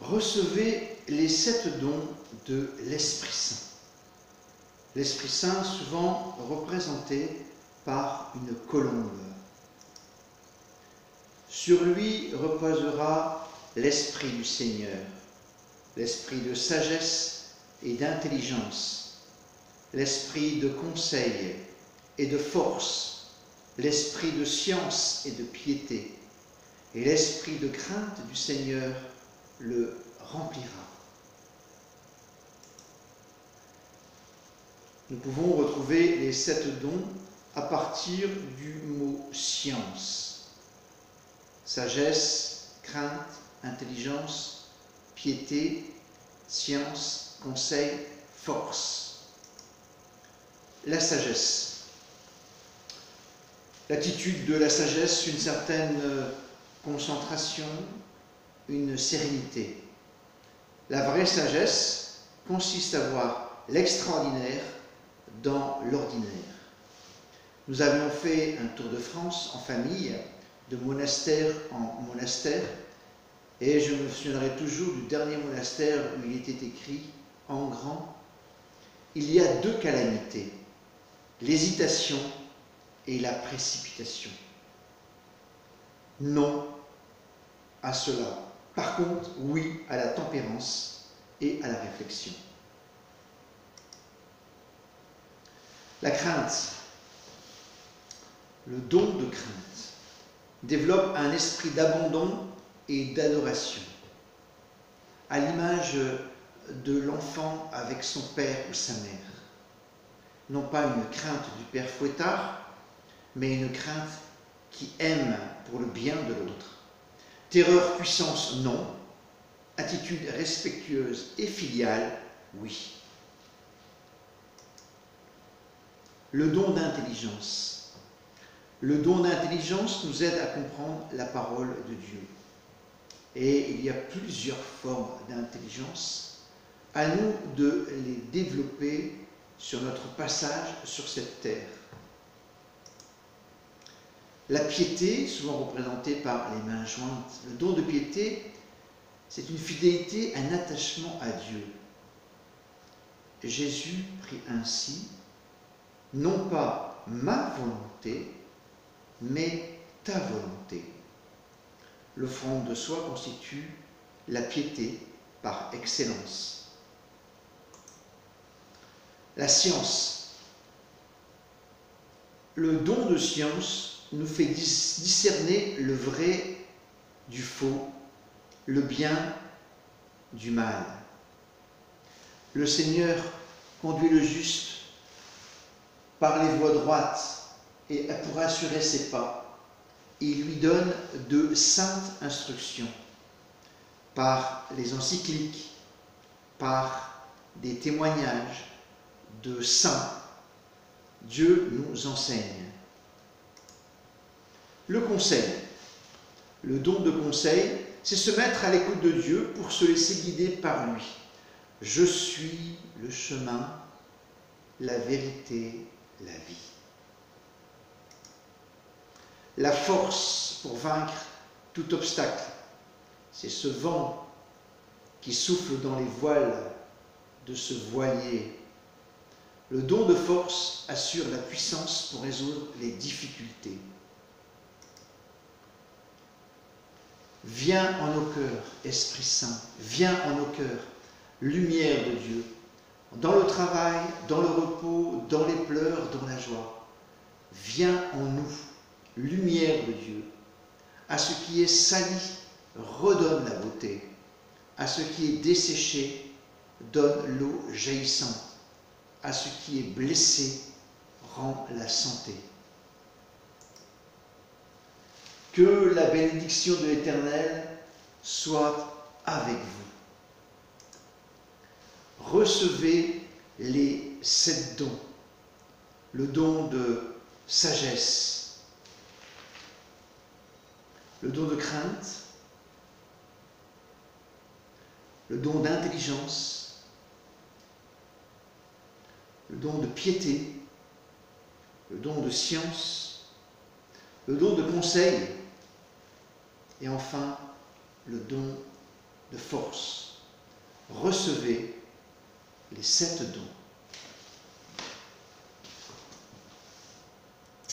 recevez les 7 dons de l'Esprit Saint. L'Esprit Saint souvent représenté par une colombe. Sur lui reposera l'Esprit du Seigneur, l'Esprit de sagesse et d'intelligence, l'Esprit de conseil et de force, l'Esprit de science et de piété, et l'Esprit de crainte du Seigneur le remplira. Nous pouvons retrouver les 7 dons à partir du mot science. Sagesse, crainte, intelligence, piété, science, conseil, force. La sagesse. L'attitude de la sagesse, une certaine concentration, une sérénité. La vraie sagesse consiste à voir l'extraordinaire dans l'ordinaire. Nous avions fait un tour de France en famille, de monastère en monastère, et je me souviendrai toujours du dernier monastère où il était écrit en grand: il y a 2 calamités, l'hésitation et la précipitation. Non à cela. Par contre, oui à la tempérance et à la réflexion. La crainte, le don de crainte, développe un esprit d'abandon et d'adoration, à l'image de l'enfant avec son père ou sa mère. Non pas une crainte du père fouettard, mais une crainte qui aime pour le bien de l'autre. Terreur, puissance, non. Attitude respectueuse et filiale, oui. Le don d'intelligence. Le don d'intelligence nous aide à comprendre la parole de Dieu. Et il y a plusieurs formes d'intelligence. À nous de les développer sur notre passage sur cette terre. La piété, souvent représentée par les mains jointes, le don de piété, c'est une fidélité, un attachement à Dieu. Jésus prie ainsi, non pas ma volonté, mais ta volonté. L'offrande de soi constitue la piété par excellence. La science. Le don de science nous fait discerner le vrai du faux, le bien du mal. Le Seigneur conduit le juste par les voies droites et pour assurer ses pas, il lui donne de saintes instructions par les encycliques, par des témoignages de saints. Dieu nous enseigne. Le conseil. Le don de conseil, c'est se mettre à l'écoute de Dieu pour se laisser guider par lui. Je suis le chemin, la vérité, la vie. La force pour vaincre tout obstacle, c'est ce vent qui souffle dans les voiles de ce voilier. Le don de force assure la puissance pour résoudre les difficultés. Viens en nos cœurs, Esprit Saint, viens en nos cœurs, lumière de Dieu, dans le travail, dans le repos, dans les pleurs, dans la joie. Viens en nous, lumière de Dieu. À ce qui est sali, redonne la beauté. À ce qui est desséché, donne l'eau jaillissante. À ce qui est blessé, rend la santé. Que la bénédiction de l'Éternel soit avec vous. Recevez les 7 dons. Le don de sagesse, le don de crainte, le don d'intelligence, le don de piété, le don de science, le don de conseil et enfin le don de force. Recevez les 7 dons.